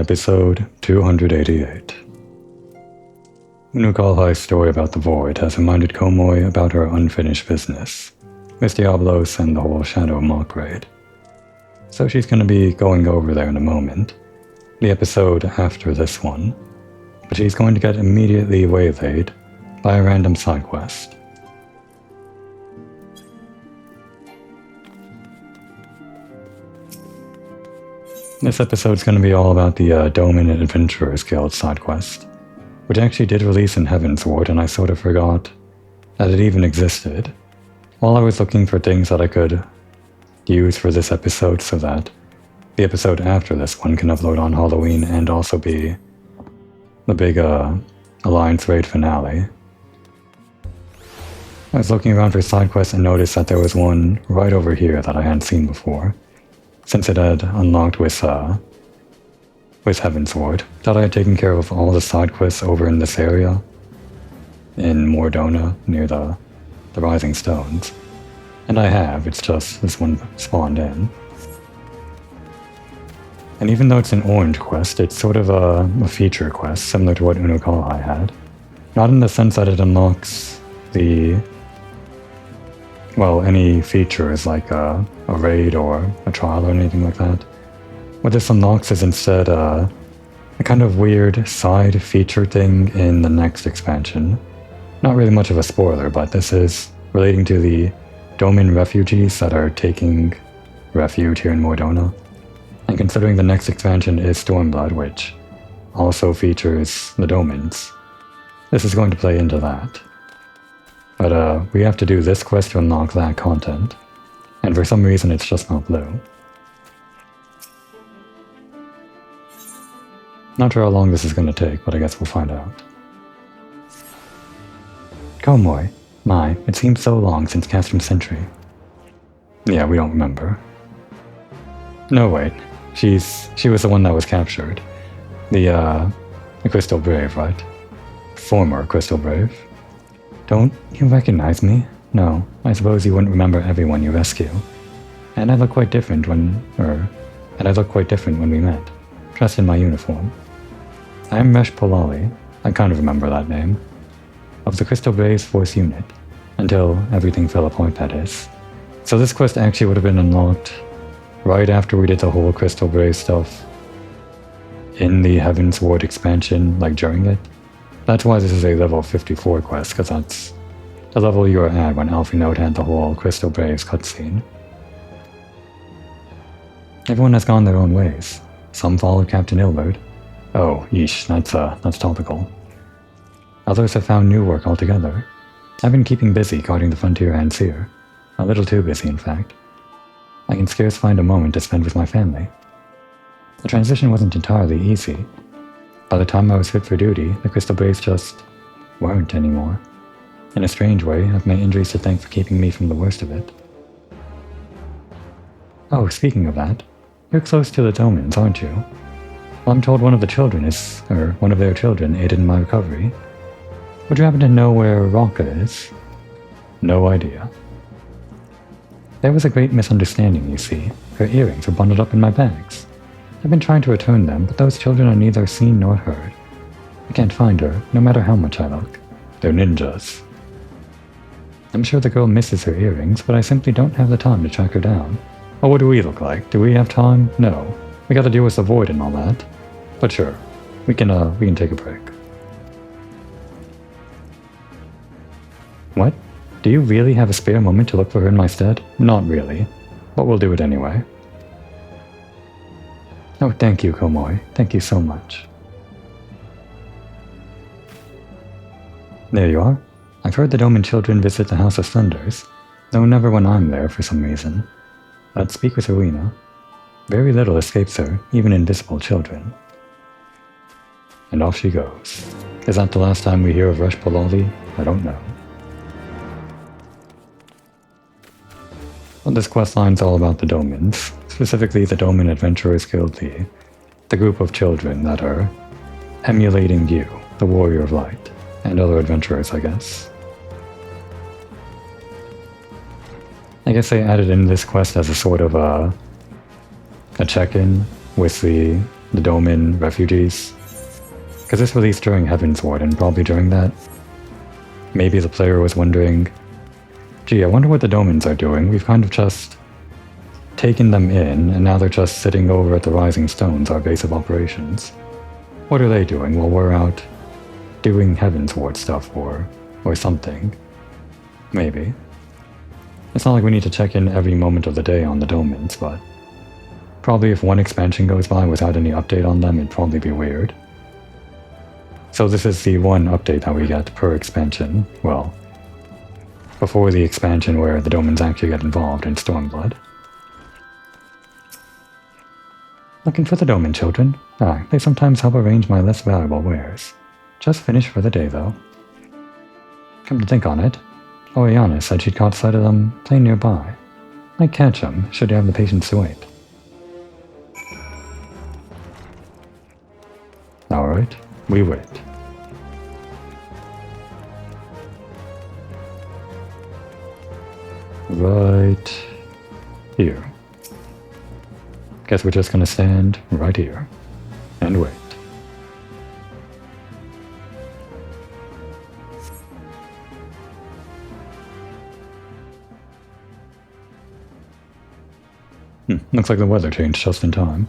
Episode 288. Unukalhai's story about the Void has reminded Komoi about her unfinished business, Miss Diablos and the whole Shadow Mock raid. So she's going to be going over there in a moment, the episode after this one, but she's going to get immediately waylaid by a random side quest. This episode's going to be all about the Doman Adventurers Guild side quest, which actually did release in Heavensward, and I sort of forgot that it even existed, while I was looking for things that I could use for this episode so that the episode after this one can upload on Halloween and also be the big Alliance raid finale. I was looking around for side quests and noticed that there was one right over here that I hadn't seen before, since it had unlocked with Heavensward. Thought I had taken care of all the side quests over in this area, in Mordona, near the Rising Stones. And I have, it's just this one spawned in. And even though it's an orange quest, it's sort of a feature quest, similar to what Unukalhai had. Not in the sense that it unlocks any features like a raid or a trial or anything like that. What this unlocks is instead a kind of weird side feature thing in the next expansion. Not really much of a spoiler, but this is relating to the Doman refugees that are taking refuge here in Mordona. And considering the next expansion is Stormblood, which also features the Domans, this is going to play into that. But we have to do this quest to unlock that content, and for some reason it's just not blue. Not sure how long this is going to take, but I guess we'll find out. Komoi. My, it seems so long since casting Sentry. Yeah, we don't remember. No, wait. She was the one that was captured. The Crystal Brave, right? Former Crystal Brave. Don't you recognize me? No, I suppose you wouldn't remember everyone you rescue. And I look quite different when we met, dressed in my uniform. I am Resh Polali, I kind of remember that name, of the Crystal Brave's Force Unit, until everything fell apart, that is. So this quest actually would have been unlocked right after we did the whole Crystal Brave stuff in the Heavensward expansion, like during it. That's why this is a level 54 quest, because that's the level you were at when Alfie Note had the whole Crystal Braves cutscene. Everyone has gone their own ways. Some followed Captain Ilbert. Oh, yeesh, that's topical. Others have found new work altogether. I've been keeping busy guarding the frontier and seer. A little too busy, in fact. I can scarce find a moment to spend with my family. The transition wasn't entirely easy. By the time I was fit for duty, the Crystal Braves just weren't anymore. In a strange way, I've my injuries to thank for keeping me from the worst of it. Oh, speaking of that, you're close to the Domans, aren't you? Well, I'm told one of their children aided in my recovery. Would you happen to know where Rocca is? No idea. There was a great misunderstanding, you see. Her earrings were bundled up in my bags. I've been trying to return them, but those children are neither seen nor heard. I can't find her, no matter how much I look. They're ninjas. I'm sure the girl misses her earrings, but I simply don't have the time to track her down. Well, what do we look like? Do we have time? No. We gotta deal with the Void and all that. But sure, we can take a break. What? Do you really have a spare moment to look for her in my stead? Not really, but we'll do it anyway. Oh, thank you, Komoi. Thank you so much. There you are. I've heard the Doman children visit the House of Thunders, though never when I'm there for some reason. Let's speak with Rowena. Very little escapes her, even invisible children. And off she goes. Is that the last time we hear of Resh Polali? I don't know. Well, this questline's all about the Domans, specifically the Doman Adventurers Guild, the group of children that are emulating you, the Warrior of Light, and other adventurers, I guess. I guess they added in this quest as a sort of a check-in with the the Doman refugees. Because this released during Heavensward, and probably during that, maybe the player was wondering, gee, I wonder what the Domans are doing. We've kind of just taken them in, and now they're just sitting over at the Rising Stones, our base of operations. What are they doing while we're out doing Heavensward stuff or something? Maybe. It's not like we need to check in every moment of the day on the Domans, but probably if one expansion goes by without any update on them, it'd probably be weird. So this is the one update that we get per expansion. Well, before the expansion where the Domans actually get involved in Stormblood. Looking for the Doman children? Ah, they sometimes help arrange my less valuable wares. Just finished for the day, though. Come to think on it, Oriana said she'd caught sight of them playing nearby. Might catch them, should you have the patience to wait. Alright, we wait. Right here. Guess we're just gonna stand right here and wait. Looks like the weather changed just in time.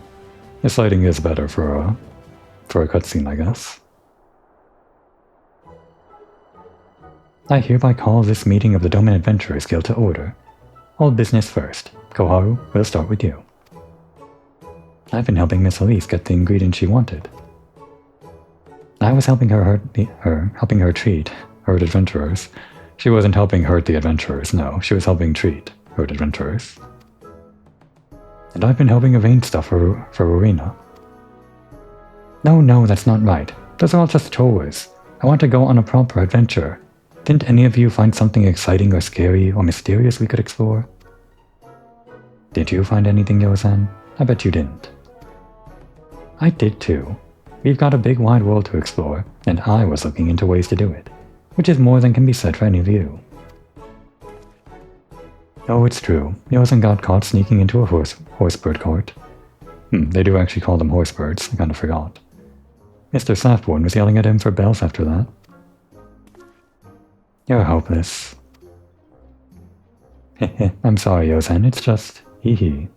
This lighting is better for a cutscene, I guess. I hereby call this meeting of the Doman Adventurers Guild to order. All business first. Koharu, we'll start with you. I've been helping Miss Elise get the ingredients she wanted. I was helping her treat hurt adventurers. She wasn't helping hurt the adventurers, no. She was helping treat hurt adventurers. And I've been helping arrange stuff for Arena. No, that's not right. Those are all just chores. I want to go on a proper adventure. Didn't any of you find something exciting or scary or mysterious we could explore? Did you find anything, Yozan? I bet you didn't. I did too. We've got a big wide world to explore, and I was looking into ways to do it, which is more than can be said for any of you. Oh, it's true. Yozan got caught sneaking into a horsebird court. They do actually call them horsebirds, I kind of forgot. Mr. Softborn was yelling at him for bells after that. You're hopeless. I'm sorry, Yozan, it's just hee.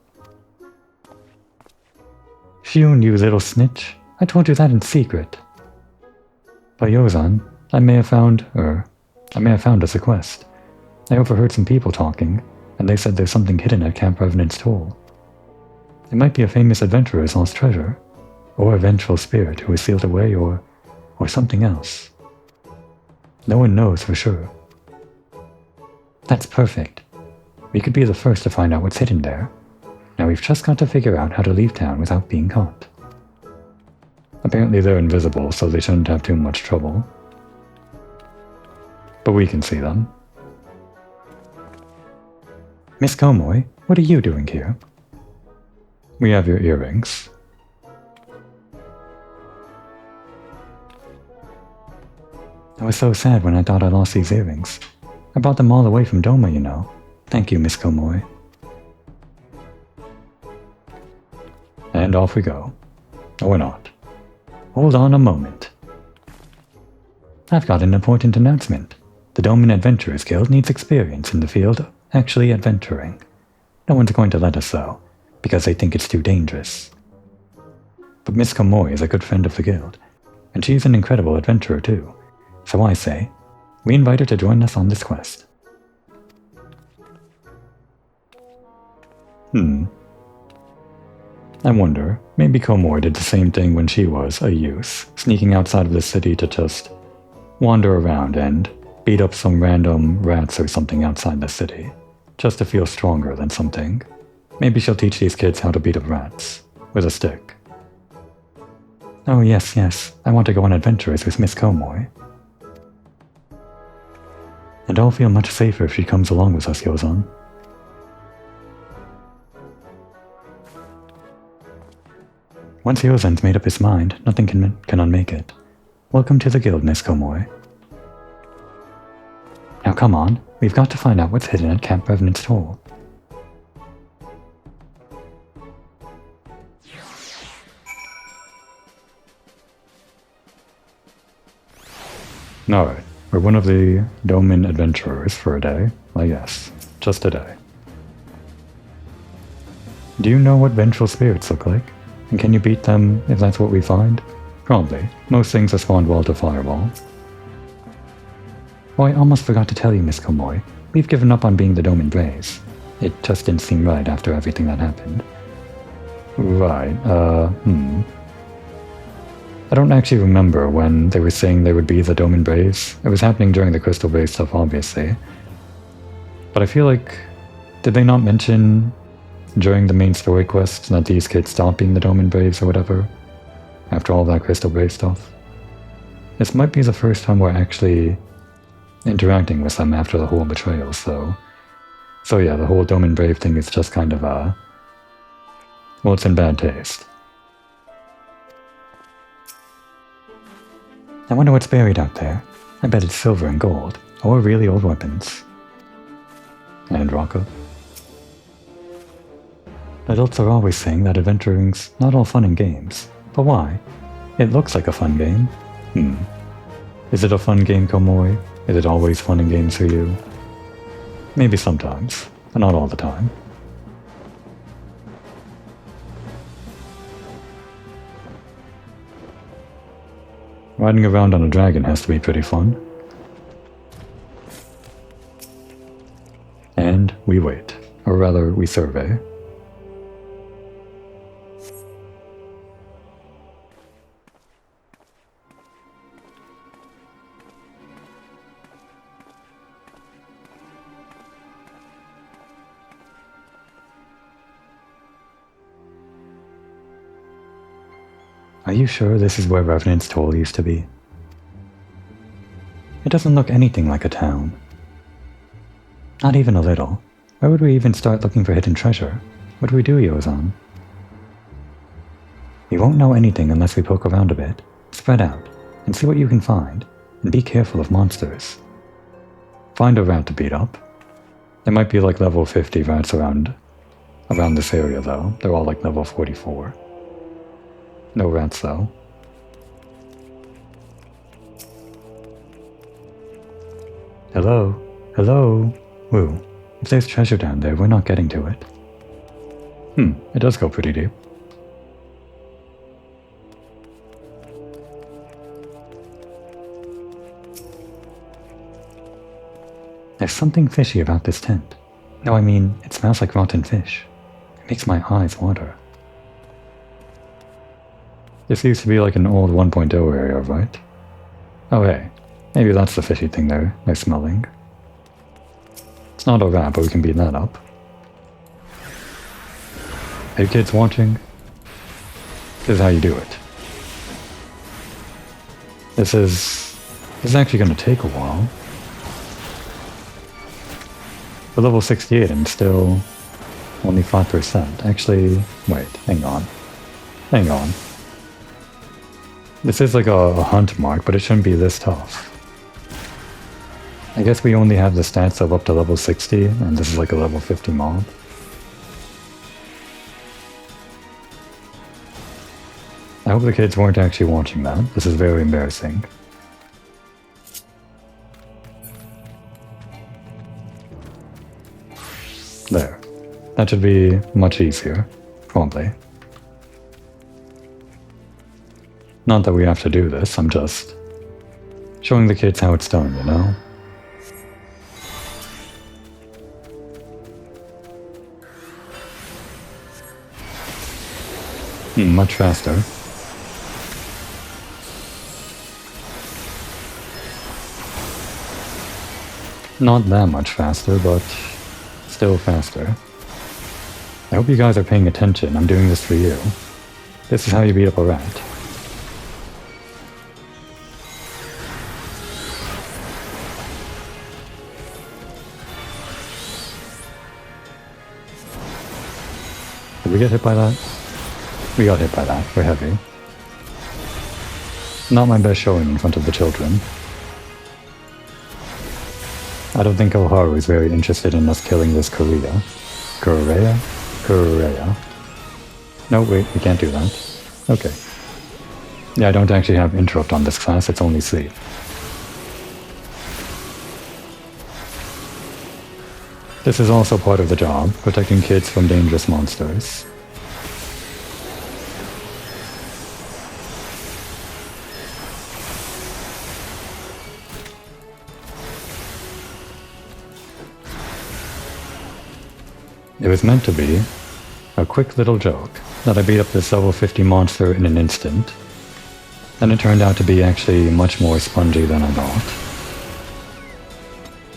Phew, you little snitch. I told you that in secret. But Yozan, I may have found us a quest. I overheard some people talking, and they said there's something hidden at Camp Revenant's Toll. It might be a famous adventurer's lost treasure, or a vengeful spirit who was sealed away, or something else. No one knows for sure. That's perfect. We could be the first to find out what's hidden there. Now we've just got to figure out how to leave town without being caught. Apparently they're invisible, so they shouldn't have too much trouble. But we can see them. Miss Komoy, what are you doing here? We have your earrings. I was so sad when I thought I lost these earrings. I brought them all the way from Doma, you know. Thank you, Miss Komoy. And off we go. Or not. Hold on a moment. I've got an important announcement. The Doman Adventurers Guild needs experience in the field of actually adventuring. No one's going to let us though, because they think it's too dangerous. But Miss Komoy is a good friend of the guild, and she's an incredible adventurer too. So I say, we invite her to join us on this quest. I wonder, maybe Komoy did the same thing when she was a youth, sneaking outside of the city to just wander around and beat up some random rats or something outside the city, just to feel stronger than something. Maybe she'll teach these kids how to beat up rats, with a stick. Oh yes, I want to go on adventures with Miss Komoy. And I'll feel much safer if she comes along with us, Yozan. Once Yozan's made up his mind, nothing can unmake it. Welcome to the guild, Miss Komoy. Now come on, we've got to find out what's hidden at Camp Revenant's Toll. Alright, we're one of the Doman adventurers for a day. Well, yes, just a day. Do you know what vengeful spirits look like? And can you beat them if that's what we find? Probably. Most things respond well to fireball. Oh, I almost forgot to tell you, Miss Komoy. We've given up on being the Doman Braves. It just didn't seem right after everything that happened. Right, I don't actually remember when they were saying they would be the Doman Braves. It was happening during the Crystal Brave stuff, obviously. But I feel like... Did they not mention during the main story quest that these kids stopped being the Doman Braves or whatever? After all that Crystal Brave stuff? This might be the first time we're actually interacting with them after the whole betrayal, so yeah, the whole Doman Brave thing is just kind of, well, it's in bad taste. I wonder what's buried out there. I bet it's silver and gold, or really old weapons. And Rocco. Adults are always saying that adventuring's not all fun and games. But why? It looks like a fun game. Is it a fun game, Komoy? Is it always fun and games for you? Maybe sometimes, but not all the time. Riding around on a dragon has to be pretty fun. And we wait, or rather, we survey. Are you sure this is where Revenant's Toll used to be? It doesn't look anything like a town. Not even a little. Where would we even start looking for hidden treasure? What do we do, Yozan? We won't know anything unless we poke around a bit. Spread out, and see what you can find, and be careful of monsters. Find a rat to beat up. There might be like level 50 rats around this area though. They're all like level 44. No rats, though. Hello? Hello? Woo. If there's treasure down there, we're not getting to it. It does go pretty deep. There's something fishy about this tent. No, I mean, it smells like rotten fish. It makes my eyes water. This used to be like an old 1.0 area, right? Oh hey, maybe that's the fishy thing they're smelling. It's not a rat, but we can beat that up. Hey kids watching? This is how you do it. This is actually going to take a while. We're level 68 and still only 5%. Actually, wait, hang on. Hang on. This is like a hunt mark, but it shouldn't be this tough. I guess we only have the stats of up to level 60, and this is like a level 50 mob. I hope the kids weren't actually watching that. This is very embarrassing. There. That should be much easier. Probably. Not that we have to do this, I'm just showing the kids how it's done, you know? Much faster. Not that much faster, but still faster. I hope you guys are paying attention, I'm doing this for you. This is how you beat up a rat. Did we get hit by that? We got hit by that. We're heavy. Not my best showing in front of the children. I don't think Oharu is very interested in us killing this Korea. Korea? Korea. No, wait, we can't do that. Okay. Yeah, I don't actually have interrupt on this class, it's only sleep. This is also part of the job, protecting kids from dangerous monsters. It was meant to be a quick little joke that I beat up this level 50 monster in an instant, and it turned out to be actually much more spongy than I thought.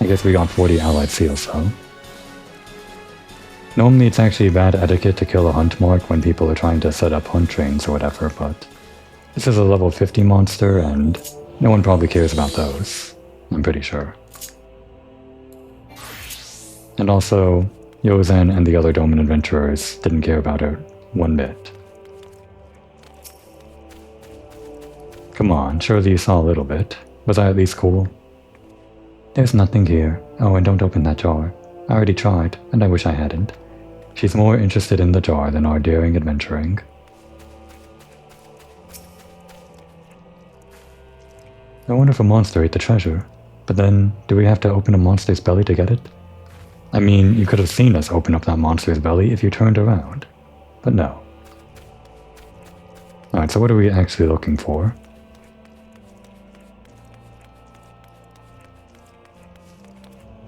I guess we got 40 allied seals though. Normally it's actually bad etiquette to kill a hunt mark when people are trying to set up hunt trains or whatever, but this is a level 50 monster and no one probably cares about those, I'm pretty sure. And also, Yozan and the other Doman adventurers didn't care about it one bit. Come on, surely you saw a little bit. Was I at least cool? There's nothing here. Oh, and don't open that jar. I already tried, and I wish I hadn't. She's more interested in the jar than our daring adventuring. I wonder if a monster ate the treasure. But then, do we have to open a monster's belly to get it? I mean, you could have seen us open up that monster's belly if you turned around. But no. Alright, so what are we actually looking for?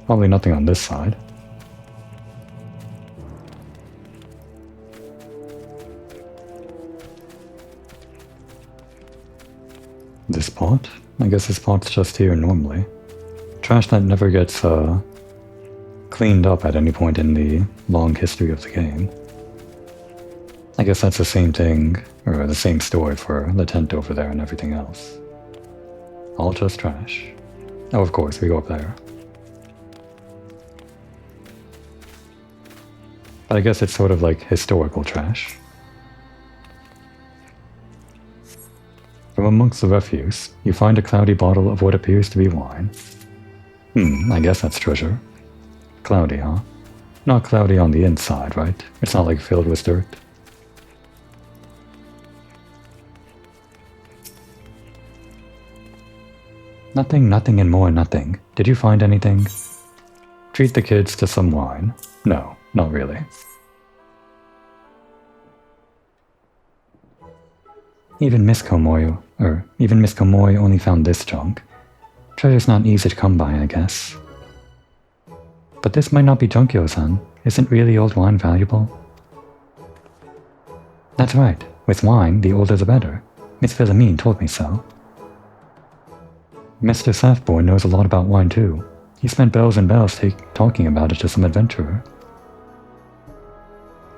Probably nothing on this side. This pot? I guess this pot's just here normally. Trash that never gets, cleaned up at any point in the long history of the game. I guess that's the same thing, or the same story for the tent over there and everything else. All just trash. Oh, of course, we go up there. But I guess it's sort of like historical trash. From amongst the refuse, you find a cloudy bottle of what appears to be wine. I guess that's treasure. Cloudy, huh? Not cloudy on the inside, right? It's not like filled with dirt. Nothing and more nothing. Did you find anything? Treat the kids to some wine. No, not really. Even Miss Komoi only found this junk. Treasure's not easy to come by, I guess. But this might not be junk, Yo-san. Isn't really old wine valuable? That's right. With wine, the older the better. Miss Philomene told me so. Mr. Safborn knows a lot about wine too. He spent bells and bells talking about it to some adventurer.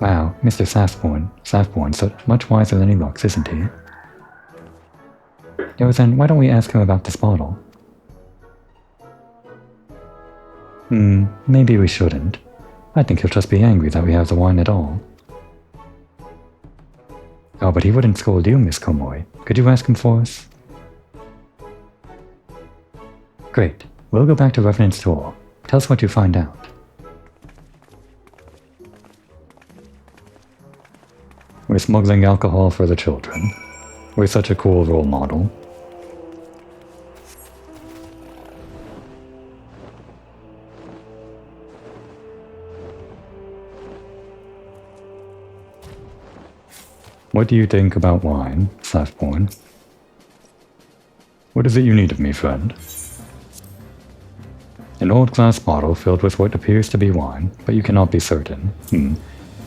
Wow, Mr. Safborn's so much wiser than he looks, isn't he? Yo-san, why don't we ask him about this bottle? Maybe we shouldn't. I think he'll just be angry that we have the wine at all. Oh, but he wouldn't scold you, Miss Komoi. Could you ask him for us? Great. We'll go back to Revenant's Tour. Tell us what you find out. We're smuggling alcohol for the children. We're such a cool role model. What do you think about wine, Safborn? What is it you need of me, friend? An old glass bottle filled with what appears to be wine, but you cannot be certain.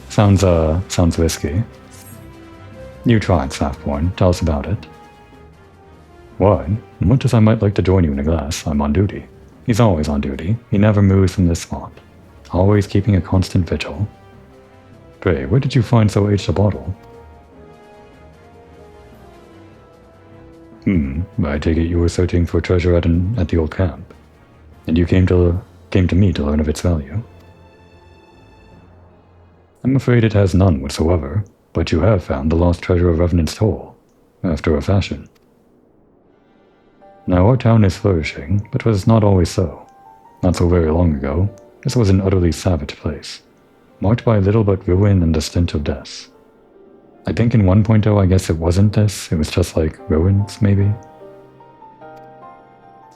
Sounds risky. You tried, Safborn. Tell us about it. Wine? Much as I might like to join you in a glass, I'm on duty. He's always on duty. He never moves from this spot. Always keeping a constant vigil. Pray, where did you find so aged a bottle? I take it you were searching for treasure at the old camp, and you came to me to learn of its value. I'm afraid it has none whatsoever, but you have found the lost treasure of Revenant's Toll, after a fashion. Now our town is flourishing, but was not always so. Not so very long ago, this was an utterly savage place, marked by little but ruin and the stench of death. I think in 1.0 I guess it wasn't this, it was just like ruins, maybe?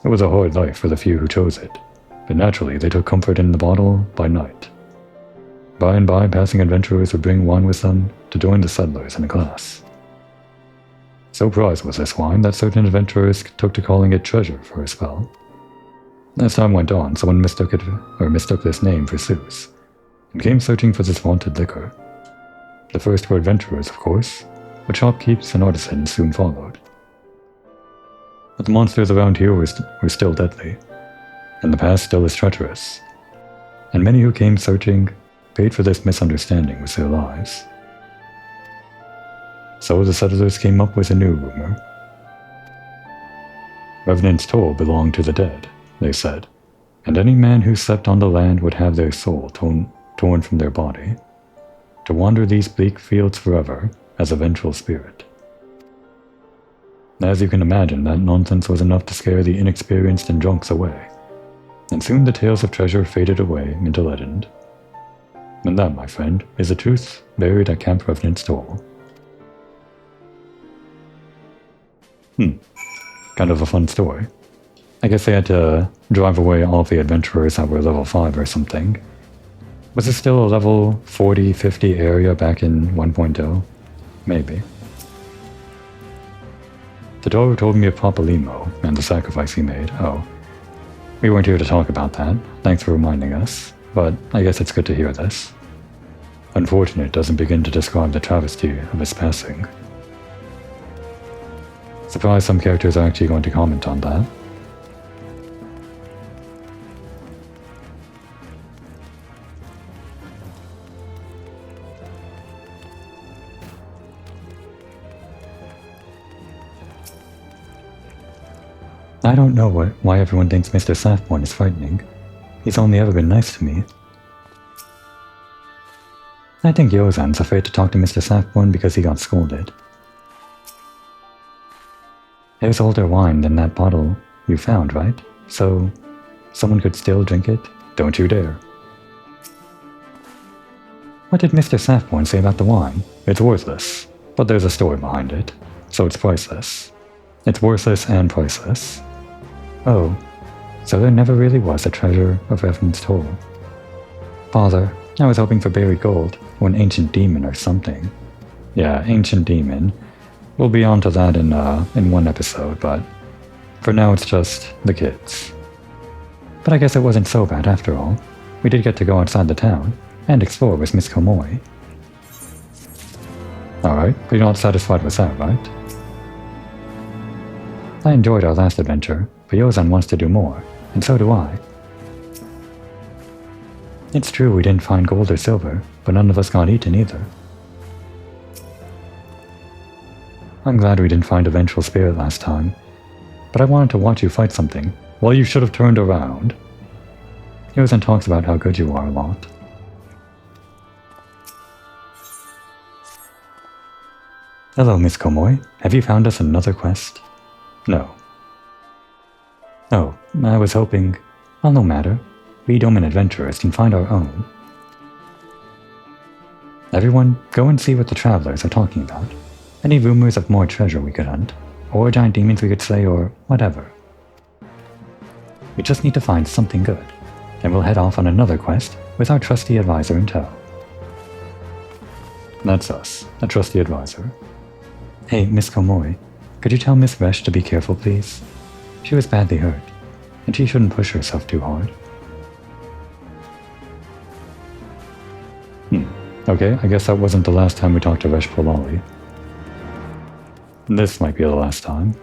It was a hard life for the few who chose it, and naturally they took comfort in the bottle by night. By and by, passing adventurers would bring wine with them to join the settlers in a glass. So prized was this wine that certain adventurers took to calling it treasure for a spell. As time went on, someone mistook this name for Zeus, and came searching for this vaunted liquor. The first were adventurers, of course, but shopkeepers and artisans soon followed. But the monsters around here were still deadly, and the past still is treacherous, and many who came searching paid for this misunderstanding with their lives. So the settlers came up with a new rumor. Revenant's toll belonged to the dead, they said, and any man who slept on the land would have their soul torn from their body, to wander these bleak fields forever as a vengeful spirit. As you can imagine, that nonsense was enough to scare the inexperienced and drunks away, and soon the tales of treasure faded away into legend. And that, my friend, is the truth buried at Camp Revenant's Toll. Kind of a fun story. I guess they had to drive away all the adventurers that were level 5 or something. Was it still a level 40, 50 area back in 1.0? Maybe. Totoro told me of Papa Limo and the sacrifice he made. Oh, we weren't here to talk about that. Thanks for reminding us, but I guess it's good to hear this. Unfortunate doesn't begin to describe the travesty of his passing. Surprised some characters are actually going to comment on that. I don't know why everyone thinks Mr. Safborn is frightening. He's only ever been nice to me. I think Yozan's afraid to talk to Mr. Safborn because he got scolded. There's older wine than that bottle you found, right? So, someone could still drink it? Don't you dare. What did Mr. Safborn say about the wine? It's worthless, but there's a story behind it, so it's priceless. It's worthless and priceless. Oh, so there never really was a treasure of Revenant's Toll. Father, I was hoping for buried gold, or an ancient demon or something. Yeah, ancient demon. We'll be on to that in one episode, but for now it's just the kids. But I guess it wasn't so bad after all. We did get to go outside the town, and explore with Miss Komoi. Alright, but you're not satisfied with that, right? I enjoyed our last adventure, but Yozan wants to do more, and so do I. It's true we didn't find gold or silver, but none of us got eaten either. I'm glad we didn't find a vengeful spirit last time, but I wanted to watch you fight something. Well, you should have turned around. Yozan talks about how good you are a lot. Hello, Miss Komoi. Have you found us another quest? No. Oh, I was hoping... Well, no matter. We Doman adventurers can find our own. Everyone, go and see what the travelers are talking about. Any rumors of more treasure we could hunt, or giant demons we could slay, or whatever. We just need to find something good, and we'll head off on another quest with our trusty advisor in tow. That's us, a trusty advisor. Hey, Miss Komoi, could you tell Miss Resh to be careful, please? She was badly hurt, and she shouldn't push herself too hard. Okay, I guess that wasn't the last time we talked to Resh Polali. This might be the last time.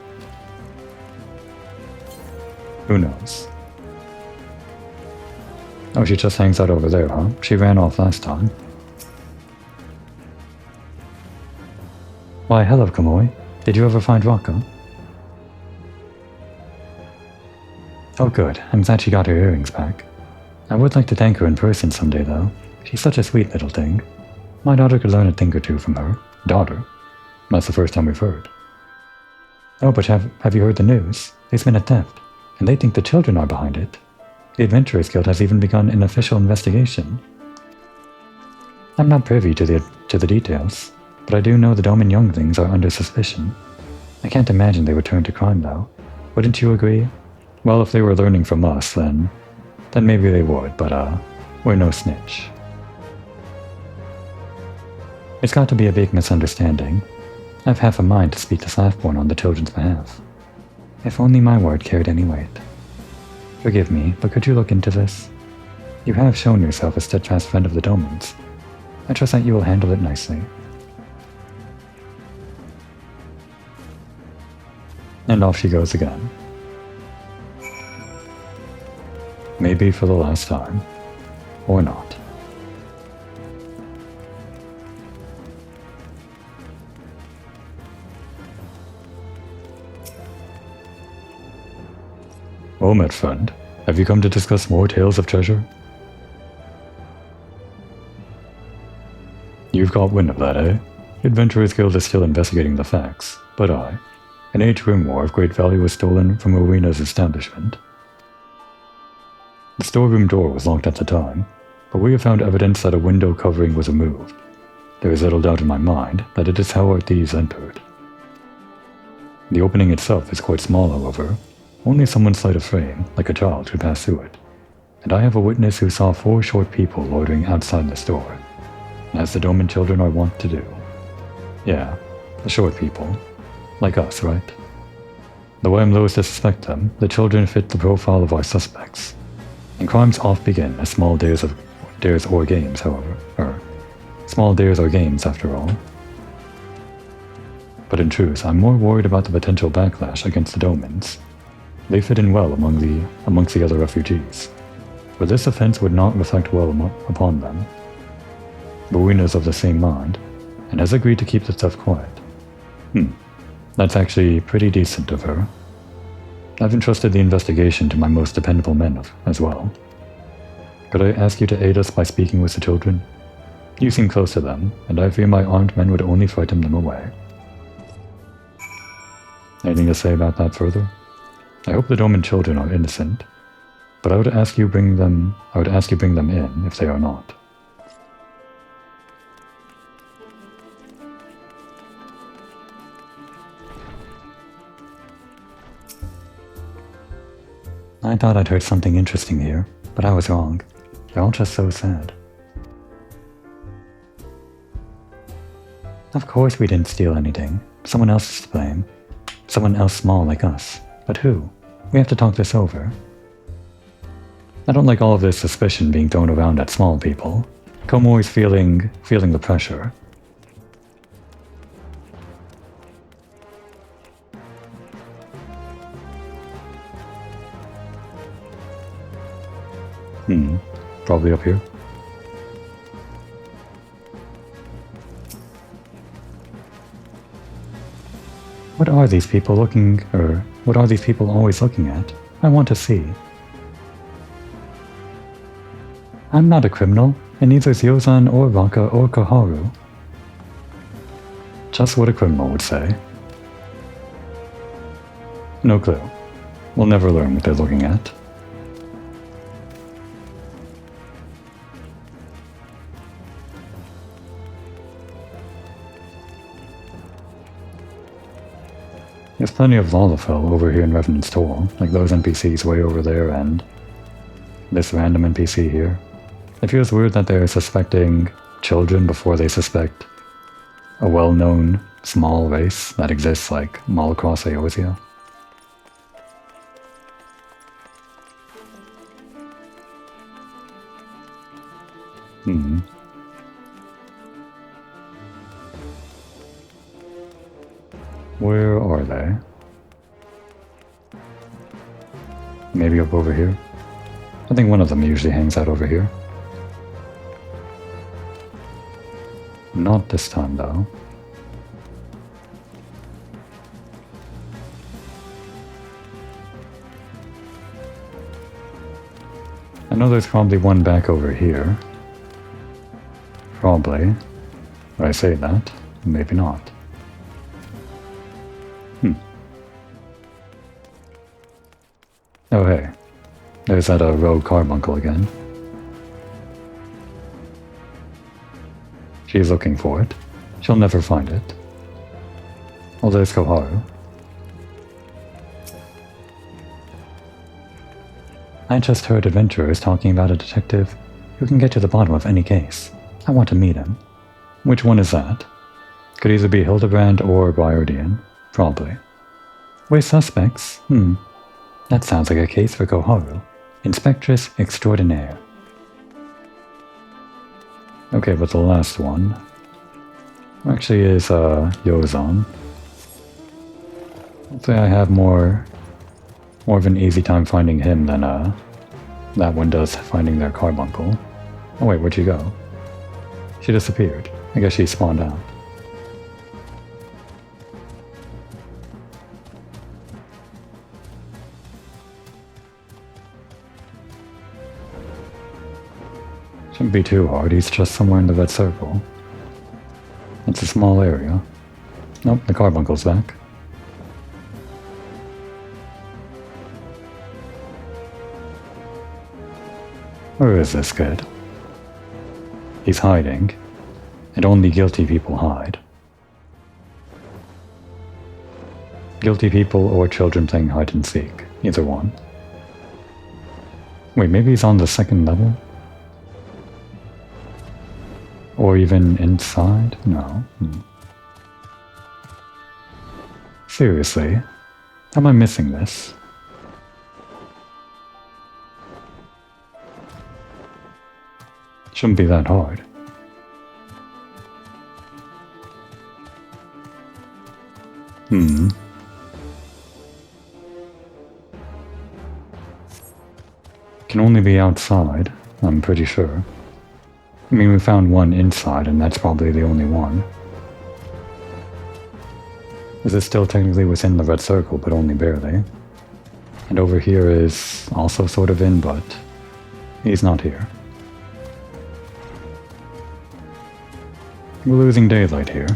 Who knows? Oh, she just hangs out over there, huh? She ran off last time. Why, hello, Komoi. Did you ever find Raka? Oh good, I'm glad she got her earrings back. I would like to thank her in person someday, though. She's such a sweet little thing. My daughter could learn a thing or two from her. Daughter? That's the first time we've heard. Oh, but have you heard the news? There's been a theft, and they think the children are behind it. The Adventurers Guild has even begun an official investigation. I'm not privy to the details, but I do know the Doman younglings are under suspicion. I can't imagine they would turn to crime, though. Wouldn't you agree? Well, if they were learning from us, then then maybe they would, but we're no snitch. It's got to be a big misunderstanding. I've half a mind to speak to Slathborn on the children's behalf. If only my word carried any weight. Forgive me, but could you look into this? You have shown yourself a steadfast friend of the Domans. I trust that you will handle it nicely. And off she goes again. Maybe for the last time. Or not. Oh, my friend, have you come to discuss more tales of treasure? You've got wind of that, eh? The Adventurers Guild is still investigating the facts, but an age grimoire of great value was stolen from Rowena's establishment. The storeroom door was locked at the time, but we have found evidence that a window covering was removed. There is little doubt in my mind that it is how our thieves entered. The opening itself is quite small, however. Only someone's slight of frame, like a child, could pass through it, and I have a witness who saw 4 short people loitering outside the store, as the Doman children are wont to do. Yeah, the short people. Like us, right? Though I am loath to suspect them, the children fit the profile of our suspects, and crimes oft begin as small dares or games, however. Small dares or games, after all. But in truth, I'm more worried about the potential backlash against the Domans. They fit in well amongst the other refugees, but this offense would not reflect well upon them. Rowena's of the same mind, and has agreed to keep the stuff quiet. That's actually pretty decent of her. I've entrusted the investigation to my most dependable men as well. Could I ask you to aid us by speaking with the children? You seem close to them, and I fear my armed men would only frighten them away. Anything to say about that further? I hope the Doman children are innocent, but I would ask you bring them in if they are not. I thought I'd heard something interesting here, but I was wrong. They're all just so sad. Of course we didn't steal anything. Someone else is to blame. Someone else small like us. But who? We have to talk this over. I don't like all of this suspicion being thrown around at small people. Komoi's feeling the pressure. Probably up here. What are these people always looking at? I want to see. I'm not a criminal, and neither is Yozan or Raka or Kaharu. Just what a criminal would say. No clue. We'll never learn what they're looking at. There's plenty of Lalafell over here in Revenant's Toll, like those NPCs way over there and this random NPC here. It feels weird that they're suspecting children before they suspect a well-known small race that exists like all across Eorzea. Where are they? Maybe up over here? I think one of them usually hangs out over here. Not this time, though. I know there's probably one back over here. Probably. But I say that, maybe not. Oh hey, there's that rogue carbuncle again. She's looking for it. She'll never find it. Oh, there's Koharu. I just heard adventurers talking about a detective who can get to the bottom of any case. I want to meet him. Which one is that? Could either be Hildebrand or Guardian. Probably. We're suspects? That sounds like a case for Koharu. Inspectress extraordinaire. Okay, but the last one actually is Yozan. Hopefully I have more of an easy time finding him than that one does finding their carbuncle. Oh wait, where'd she go? She disappeared. I guess she spawned out. Shouldn't be too hard, he's just somewhere in the red circle. It's a small area. Nope, the carbuncle's back. Where is this kid? He's hiding, and only guilty people hide. Guilty people or children playing hide and seek, either one. Wait, maybe he's on the second level? Or even inside? No. Seriously? How am I missing this? Shouldn't be that hard. Can only be outside, I'm pretty sure. I mean, we found one inside, and that's probably the only one. This is still technically within the red circle, but only barely. And over here is also sort of in, but he's not here. We're losing daylight here.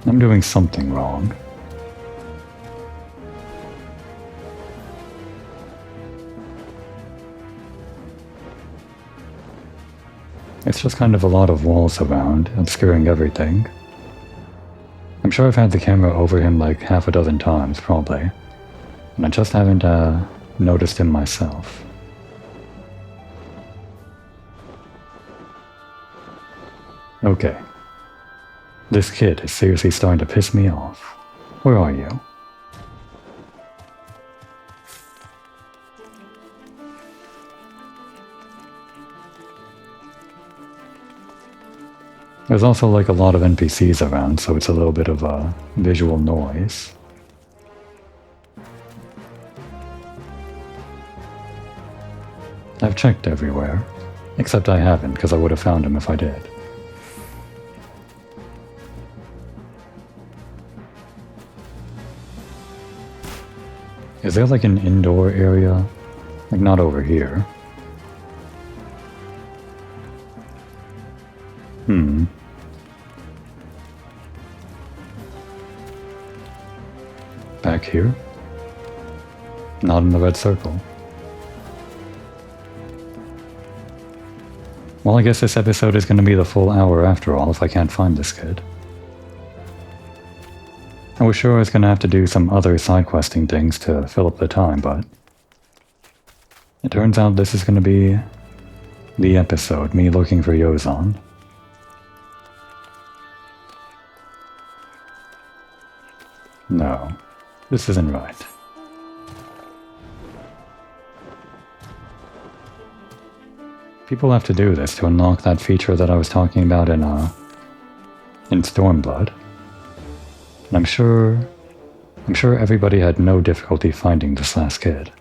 I'm doing something wrong. It's just kind of a lot of walls around, obscuring everything. I'm sure I've had the camera over him like half a dozen times, probably. And I just haven't noticed him myself. Okay. This kid is seriously starting to piss me off. Where are you? There's also like a lot of NPCs around, so it's a little bit of a visual noise. I've checked everywhere, except I haven't, because I would have found him if I did. Is there like an indoor area? Like not over here. Back here? Not in the red circle. Well, I guess this episode is going to be the full hour after all if I can't find this kid. I was sure I was going to have to do some other side questing things to fill up the time, but it turns out this is going to be the episode, me looking for Yozan. No, this isn't right. People have to do this to unlock that feature that I was talking about in Stormblood. And I'm sure everybody had no difficulty finding this last kid.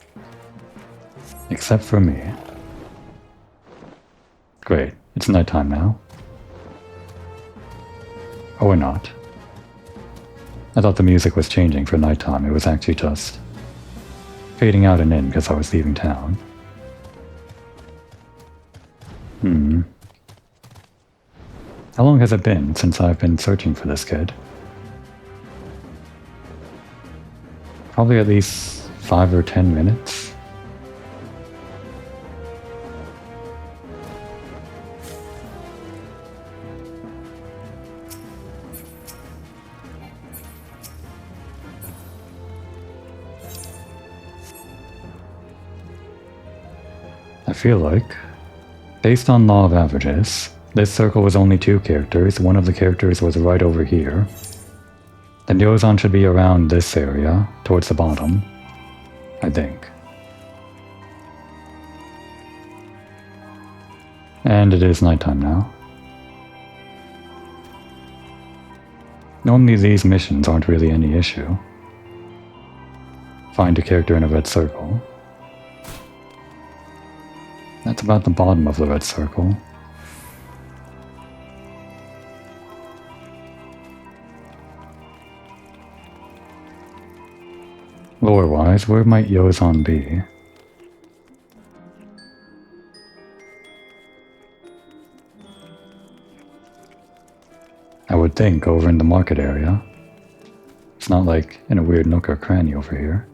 Except for me. Great, it's nighttime now. Oh, we're not. I thought the music was changing for nighttime. It was actually just fading out and in because I was leaving town. How long has it been since I've been searching for this kid? Probably at least 5 or 10 minutes. I feel like, based on law of averages, this circle was only 2 characters. One of the characters was right over here. Then Yozan should be around this area, towards the bottom, I think. And it is nighttime now. Normally these missions aren't really any issue. Find a character in a red circle. That's about the bottom of the red circle. Lore-wise, where might Yozan be? I would think over in the market area. It's not like in a weird nook or cranny over here.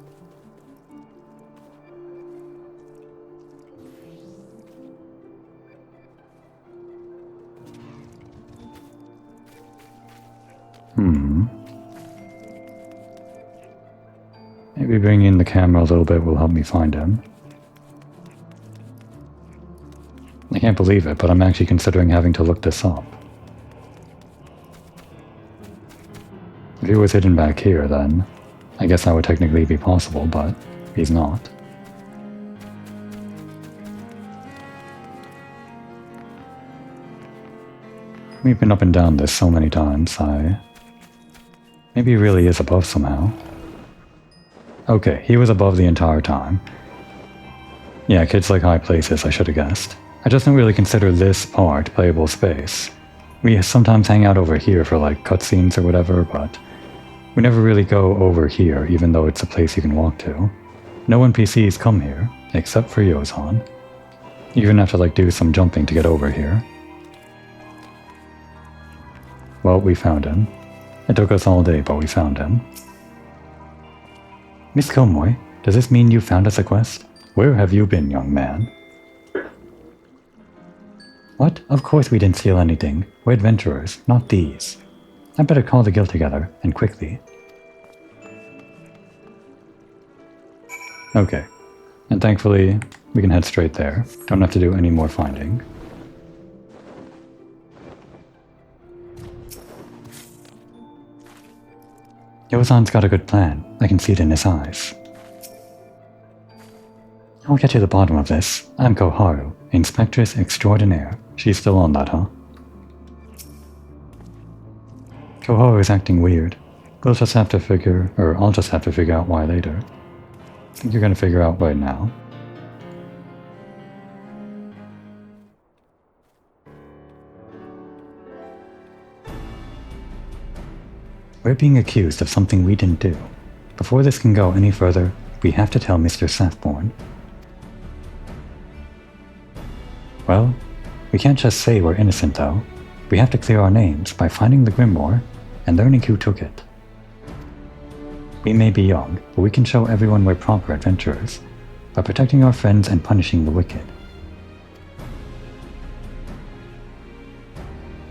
Maybe bringing in the camera a little bit will help me find him. I can't believe it, but I'm actually considering having to look this up. If he was hidden back here, then I guess that would technically be possible, but he's not. We've been up and down this so many times, maybe he really is above somehow. Okay, he was above the entire time. Yeah, kids like high places, I should have guessed. I just don't really consider this part playable space. We sometimes hang out over here for like cutscenes or whatever, but we never really go over here, even though it's a place you can walk to. No NPCs come here, except for Yozan. You're gonna have to like do some jumping to get over here. Well, we found him. It took us all day, but we found him. Miss Kilmoy, does this mean you found us a quest? Where have you been, young man? What? Of course we didn't steal anything. We're adventurers, not thieves. I better call the guild together, and quickly. Okay. And thankfully, we can head straight there. Don't have to do any more finding. Yozan's got a good plan. I can see it in his eyes. I'll get to the bottom of this. I'm Koharu, Inspectress Extraordinaire. She's still on that, huh? Koharu's acting weird. I'll just have to figure out why later. I think you're gonna figure out right now. We're being accused of something we didn't do. Before this can go any further, we have to tell Mr. Safborn. Well, we can't just say we're innocent though. We have to clear our names by finding the grimoire and learning who took it. We may be young, but we can show everyone we're proper adventurers by protecting our friends and punishing the wicked.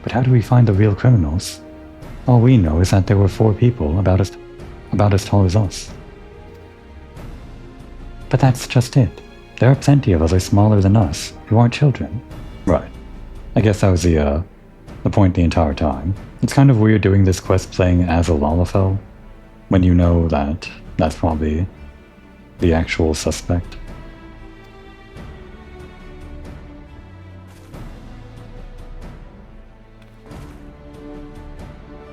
But how do we find the real criminals? All we know is that there were 4 people about as tall as us. But that's just it. There are plenty of others smaller than us, who aren't children. Right. I guess that was the point the entire time. It's kind of weird doing this quest playing as a Lalafell, when you know that that's probably the actual suspect.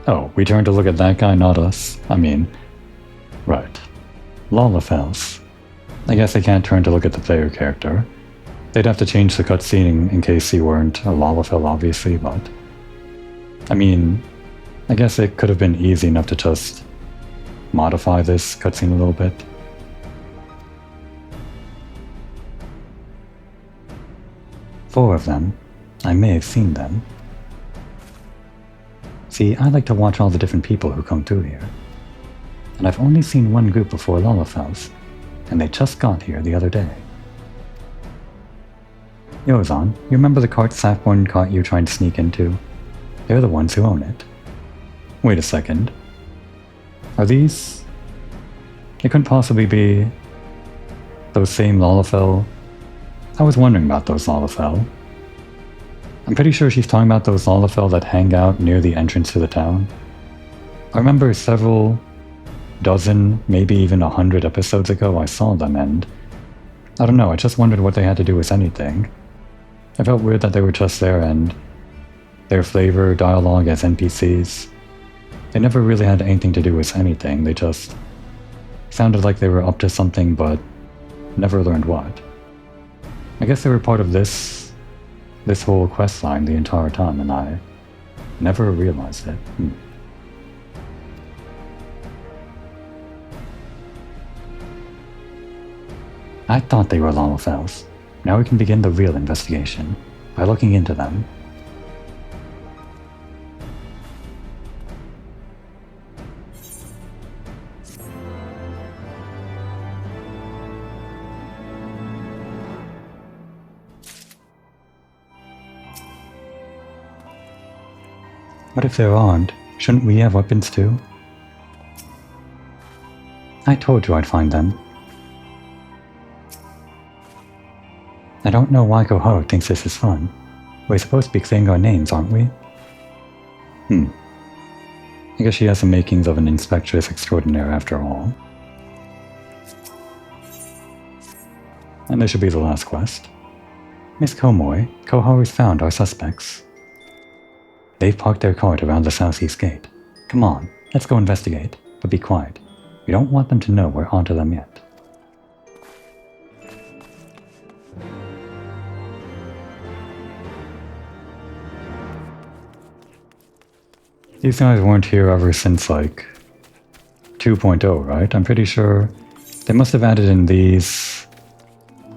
Oh, we turned to look at that guy, not us. I mean, right. Lalafells. I guess they can't turn to look at the player character. They'd have to change the cutscene in case he weren't a Lalafell, obviously, but... I mean, I guess it could have been easy enough to just modify this cutscene a little bit. Four of them. I may have seen them. See, I like to watch all the different people who come through here. And I've only seen one group before Lalafells, and they just got here the other day. Yozan, you remember the cart Safborn caught you trying to sneak into? They're the ones who own it. Wait a second. Are these... It couldn't possibly be... those same Lalafell I was wondering about those Lalafell. I'm pretty sure she's talking about those Lalafell that hang out near the entrance to the town. I remember several dozen, maybe even 100 episodes ago I saw them, and I don't know, I just wondered what they had to do with anything. I felt weird that they were just there, and their flavor, dialogue as NPCs, they never really had anything to do with anything. They just sounded like they were up to something, but never learned what. I guess they were part of this whole quest line the entire time, and I never realized it. I thought they were Lalafells. Now we can begin the real investigation by looking into them. What if there aren't? Shouldn't we have weapons too? I told you I'd find them. I don't know why Koharu thinks this is fun. We're supposed to be saying our names, aren't we? I guess she has the makings of an inspectress extraordinaire after all. And this should be the last quest. Miss Komoy, Koharu's found our suspects. They've parked their cart around the southeast gate. Come on, let's go investigate, but be quiet. We don't want them to know we're onto them yet. These guys weren't here ever since, like, 2.0, right? I'm pretty sure they must have added in these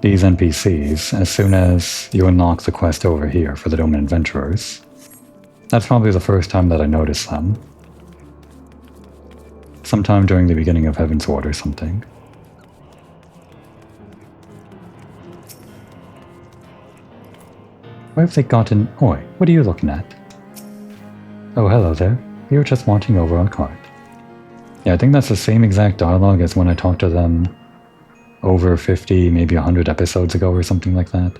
NPCs as soon as you unlock the quest over here for the Doman Adventurers. That's probably the first time that I noticed them. Sometime during the beginning of Heavensward or something. Where have they gotten... Oi, what are you looking at? Oh, hello there. We were just watching over our cart. Yeah, I think that's the same exact dialogue as when I talked to them over 50, maybe 100 episodes ago or something like that.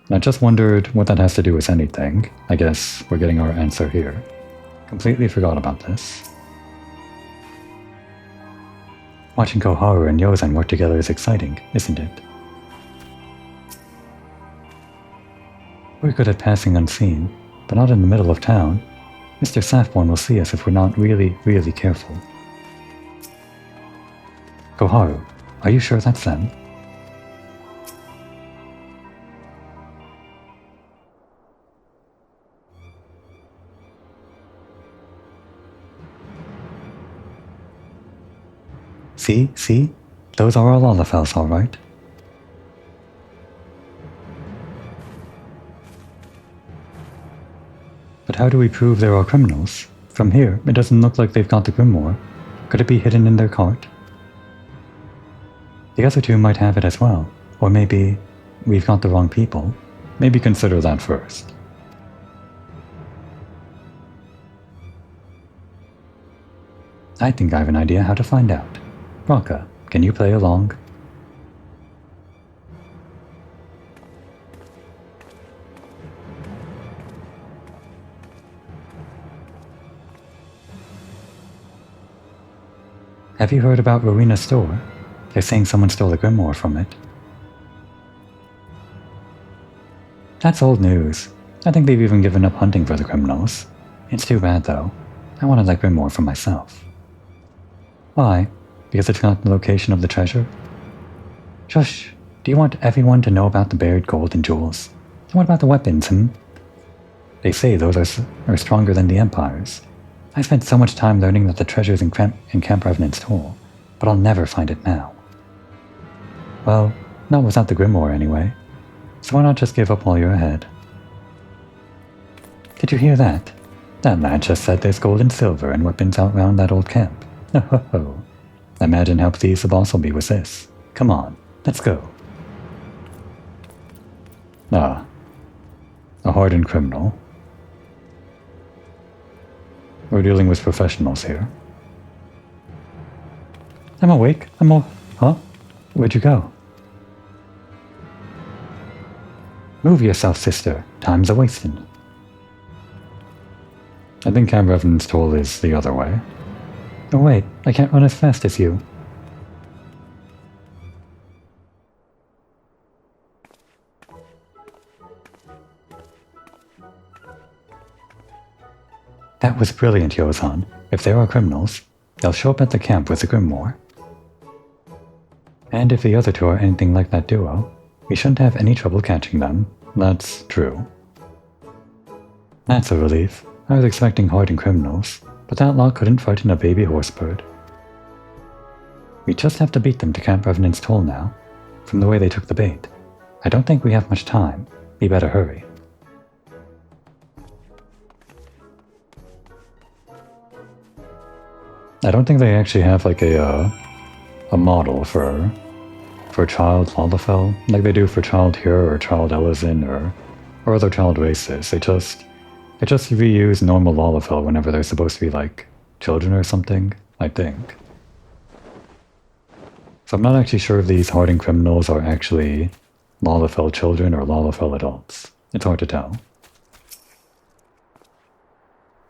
And I just wondered what that has to do with anything. I guess we're getting our answer here. Completely forgot about this. Watching Koharu and Yozan work together is exciting, isn't it? We're good at passing unseen, but not in the middle of town. Mr. Safborn will see us if we're not really careful. Koharu, are you sure that's them? See? Those are all Lalafells, all right. But how do we prove there are criminals? From here, it doesn't look like they've got the grimoire. Could it be hidden in their cart? The other two might have it as well. Or maybe we've got the wrong people. Maybe consider that first. I think I have an idea how to find out. Raka, can you play along? Have you heard about Rowena's store? They're saying someone stole a grimoire from it. That's old news. I think they've even given up hunting for the criminals. It's too bad though. I wanted that grimoire for myself. Why? Because it's got the location of the treasure? Shush! Do you want everyone to know about the buried gold and jewels? And what about the weapons, They say those are stronger than the Empire's. I spent so much time learning that the treasure's in Camp Revenant's Toll, but I'll never find it now. Well, not without the grimoire anyway. So why not just give up while you're ahead? Did you hear that? That lad just said there's gold and silver and weapons out round that old camp. Ho. Imagine how pleased the boss will be with this. Come on, let's go. Ah, a hardened criminal. We're dealing with professionals here. I'm awake. Huh? Where'd you go? Move yourself, sister. Time's a-wastin'. I think Camp Revenant's toll is the other way. Oh wait, I can't run as fast as you. That was brilliant, Yozan. If there are criminals, they'll show up at the camp with the Grimoire. And if the other two are anything like that duo, we shouldn't have any trouble catching them. That's true. That's a relief. I was expecting hardened criminals, but that lot couldn't frighten a baby horsebird. We just have to beat them to Camp Revenant's toll now, from the way they took the bait. I don't think we have much time. We better hurry. I don't think they actually have like a model for child Lalafell, like they do for child Hero or child Elizin or other child races. They just reuse normal Lalafell whenever they're supposed to be like children or something, I think. So I'm not actually sure if these hardened criminals are actually Lalafell children or Lalafell adults. It's hard to tell.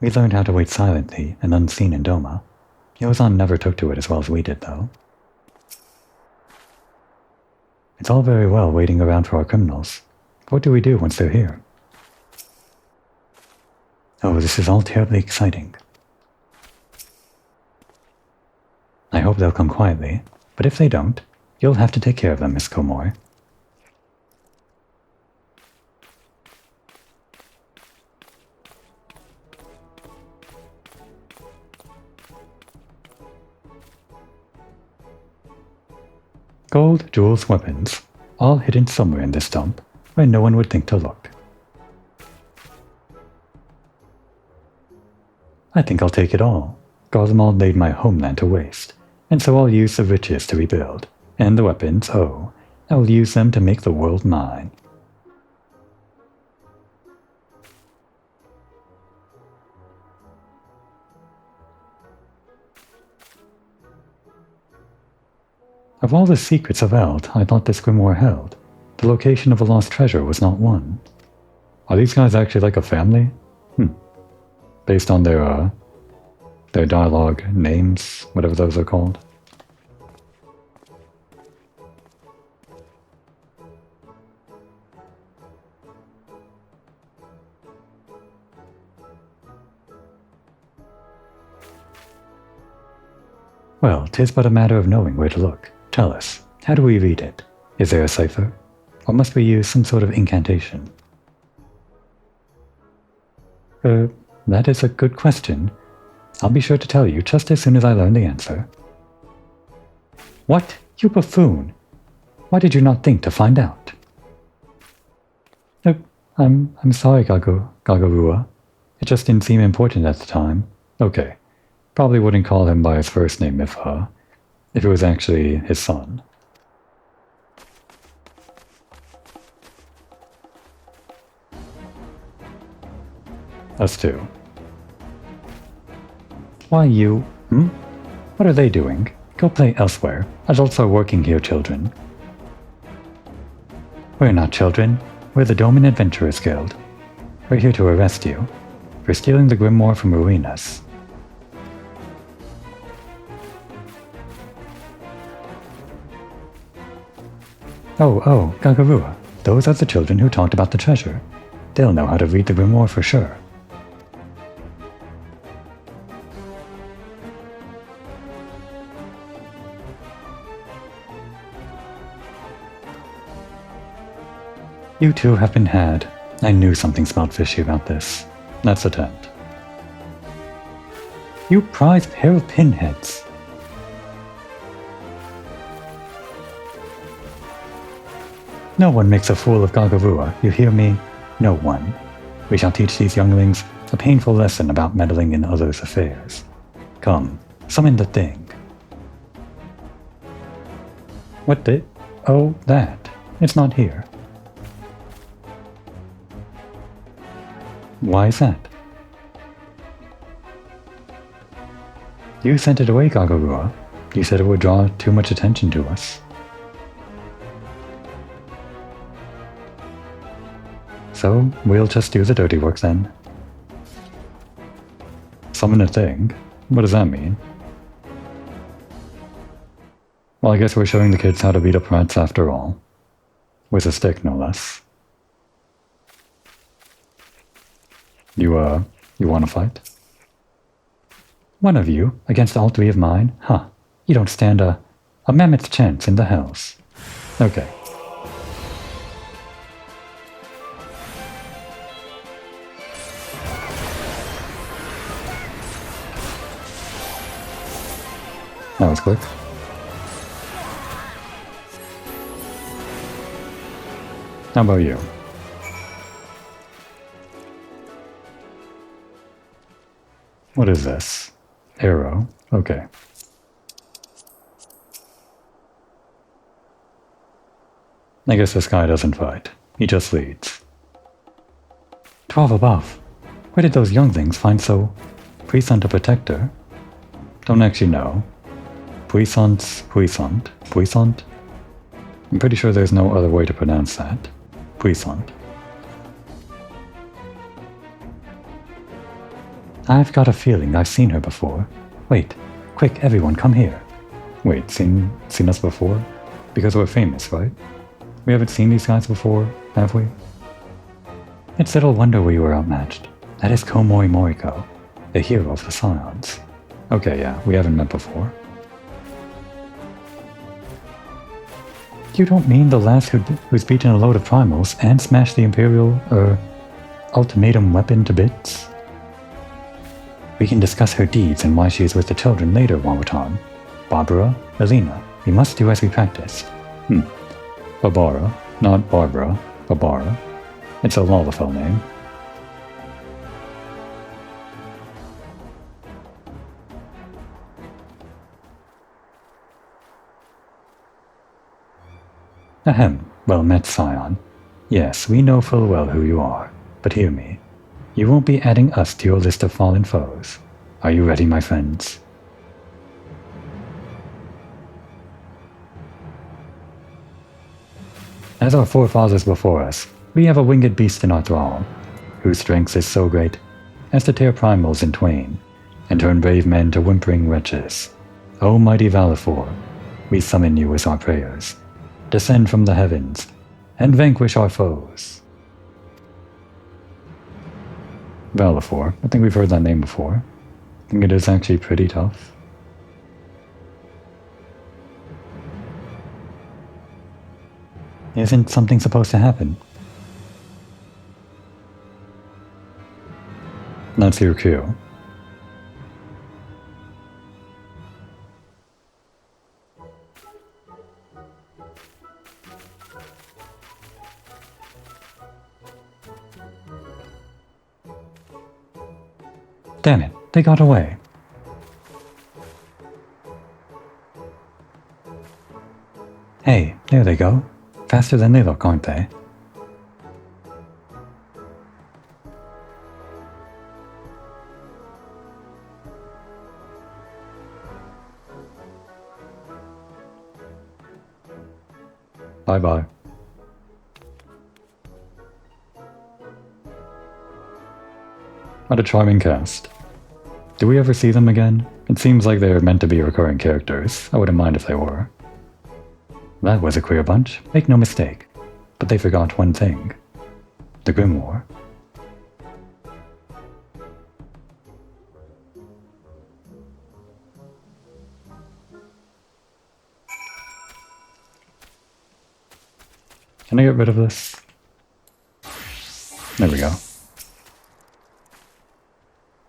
We learned how to wait silently and unseen in Doma. Yozan never took to it as well as we did, though. It's all very well waiting around for our criminals. What do we do once they're here? Oh, this is all terribly exciting. I hope they'll come quietly, but if they don't, you'll have to take care of them, Miss Comore. Gold, jewels, weapons, all hidden somewhere in this dump, where no one would think to look. I think I'll take it all. Garlemald laid my homeland to waste, and so I'll use the riches to rebuild, and the weapons, oh, I will use them to make the world mine. Of all the secrets of Eld I thought this grimoire held, the location of a lost treasure was not one. Are these guys actually like a family? Based on their dialogue names, whatever those are called. Well, 'tis but a matter of knowing where to look. Tell us, how do we read it? Is there a cipher? Or must we use some sort of incantation? That is a good question. I'll be sure to tell you just as soon as I learn the answer. What? You buffoon! Why did you not think to find out? I'm sorry, Gagarua. It just didn't seem important at the time. Okay. Probably wouldn't call him by his first name if it was actually his son. Us too. Why you? What are they doing? Go play elsewhere. Adults are working here, children. We're not children. We're the Doman Adventurers Guild. We're here to arrest you for stealing the Grimoire from Ruinas. Oh, Gagarua. Those are the children who talked about the treasure. They'll know how to read the Grimoire for sure. You two have been had. I knew something smelled fishy about this. Let's attempt. You prized pair of pinheads. No one makes a fool of Gagarua, you hear me? No one. We shall teach these younglings a painful lesson about meddling in others' affairs. Come, summon the thing. What the? Oh, that. It's not here. Why is that? You sent it away, Gagarua. You said it would draw too much attention to us. so we'll just do the dirty work then. Summon a thing? What does that mean? Well, I guess we're showing the kids how to beat up rats after all. With a stick, no less. You wanna fight? One of you, against all three of mine? Huh. You don't stand a mammoth chance in the hells. Okay. That was quick. How about you? What is this? Arrow? Okay. I guess this guy doesn't fight. He just leads. 12 above. Where did those younglings find so puissant a protector? Don't actually know. Puissant? I'm pretty sure there's no other way to pronounce that. Puissant. I've got a feeling I've seen her before. Wait, quick, everyone, come here. Wait, seen us before? Because we're famous, right? We haven't seen these guys before, have we? It's little wonder we were outmatched. That is Komori Moriko, the hero of the Scions. Okay, yeah, we haven't met before. You don't mean the lass who's beaten a load of primals and smashed the Imperial, ultimatum weapon to bits? We can discuss her deeds and why she is with the children later while we're on. Barbara, Elena, we must do as we practiced. Barbara, not Barbara, Barbara. It's a Lalafell name. Ahem, well met, Scion. Yes, we know full well who you are, but hear me. You won't be adding us to your list of fallen foes. Are you ready, my friends? As our forefathers before us, we have a winged beast in our thrall, whose strength is so great as to tear primals in twain, and turn brave men to whimpering wretches. O mighty Valifor, we summon you with our prayers. Descend from the heavens, and vanquish our foes. Valifor, I think we've heard that name before. I think it is actually pretty tough. Isn't something supposed to happen? That's your cue. Damn it, they got away. Hey, there they go. Faster than they look, aren't they? Bye-bye. What a charming cast. Do we ever see them again? It seems like they're meant to be recurring characters. I wouldn't mind if they were. That was a queer bunch, make no mistake. But they forgot one thing. The Grimoire. Can I get rid of this? There we go.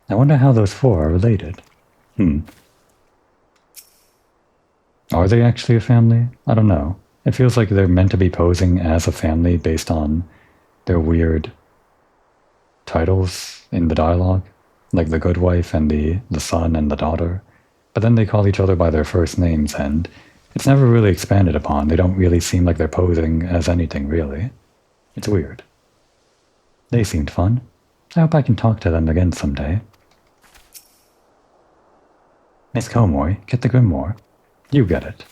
I wonder how those four are related. Are they actually a family? I don't know. It feels like they're meant to be posing as a family based on their weird titles in the dialogue. Like the good wife and the son and the daughter. But then they call each other by their first names and it's never really expanded upon. They don't really seem like they're posing as anything, really. It's weird. They seemed fun. I hope I can talk to them again someday. Miss Komori, get the Grimoire. You get it.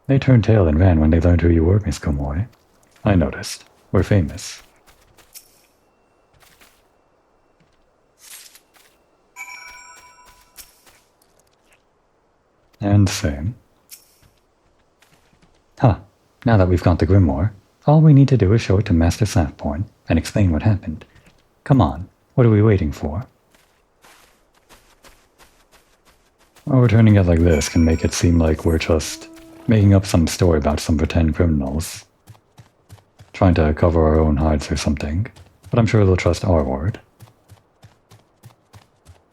They turned tail and ran when they learned who you were, Miss Komori. I noticed. We're famous. And same. Huh. Now that we've got the grimoire, all we need to do is show it to Master Sapborn and explain what happened. Come on, what are we waiting for? Well, returning it like this can make it seem like we're just making up some story about some pretend criminals. Trying to cover our own hides or something, but I'm sure they'll trust our word.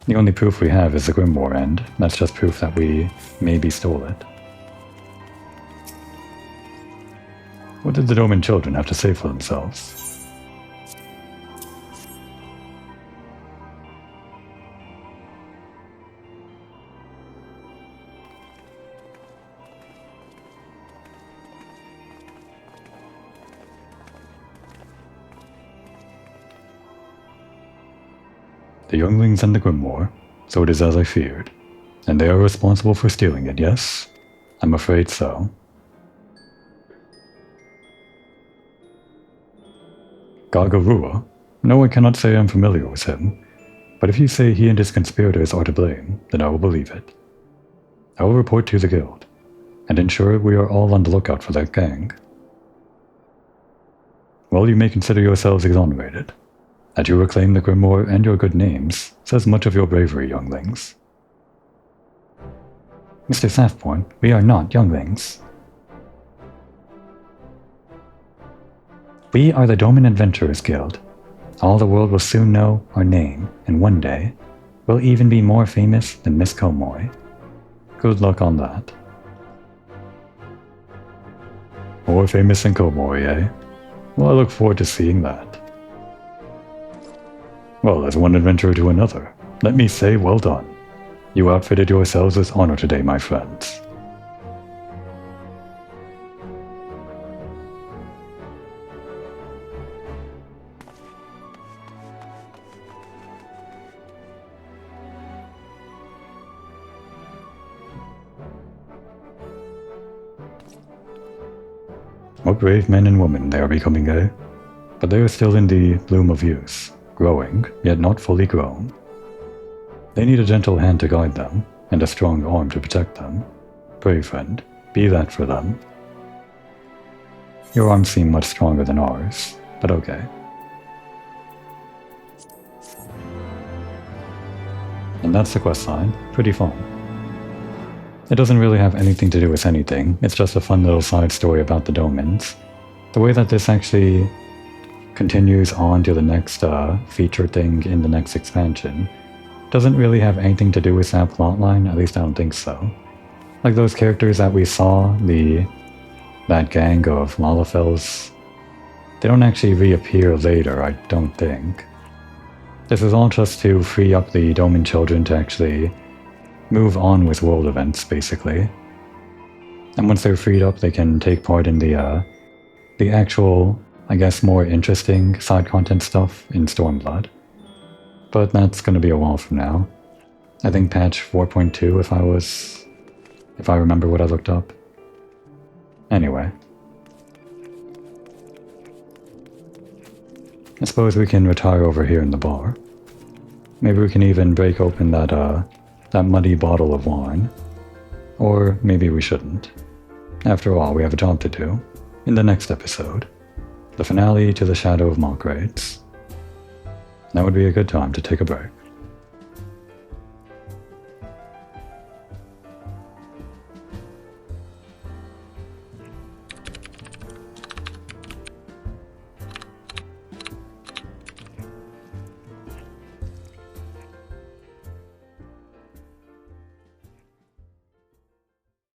The only proof we have is the grimoire, and that's just proof that we maybe stole it. What did the Doman children have to say for themselves? The younglings and the grimoire, so it is as I feared. And they are responsible for stealing it, yes? I'm afraid so. Gargarua? No, I cannot say I'm familiar with him, but if you say he and his conspirators are to blame, then I will believe it. I will report to the guild, and ensure we are all on the lookout for that gang. Well, you may consider yourselves exonerated. That you reclaim the grimoire and your good names says much of your bravery, younglings. Mr. Sapborn, we are not younglings. We are the Doman Adventurers Guild. All the world will soon know our name, and one day, we'll even be more famous than Miss Komoy. Good luck on that. More famous than Komoy, eh? Well, I look forward to seeing that. Well, as one adventurer to another, let me say well done. You outfitted yourselves with honor today, my friends. What brave men and women they are becoming, eh? But they are still in the bloom of youth. Growing, yet not fully grown. They need a gentle hand to guide them, and a strong arm to protect them. Pray, friend, be that for them. Your arms seem much stronger than ours, but okay. And that's the quest line. Pretty fun. It doesn't really have anything to do with anything, it's just a fun little side story about the Domans. The way that this actually continues on to the next feature thing in the next expansion doesn't really have anything to do with that plotline, at least I don't think so. Like those characters that we saw, that gang of Lalafels, they don't actually reappear later, I don't think. This is all just to free up the Doman children to actually move on with world events, basically. And once they're freed up, they can take part in the actual, I guess, more interesting side content stuff in Stormblood. But that's gonna be a while from now. I think patch 4.2 if I remember what I looked up. Anyway. I suppose we can retire over here in the bar. Maybe we can even break open that muddy bottle of wine. Or maybe we shouldn't. After all, we have a job to do. In the next episode. The finale to the Shadow of Mock Raids. That would be a good time to take a break.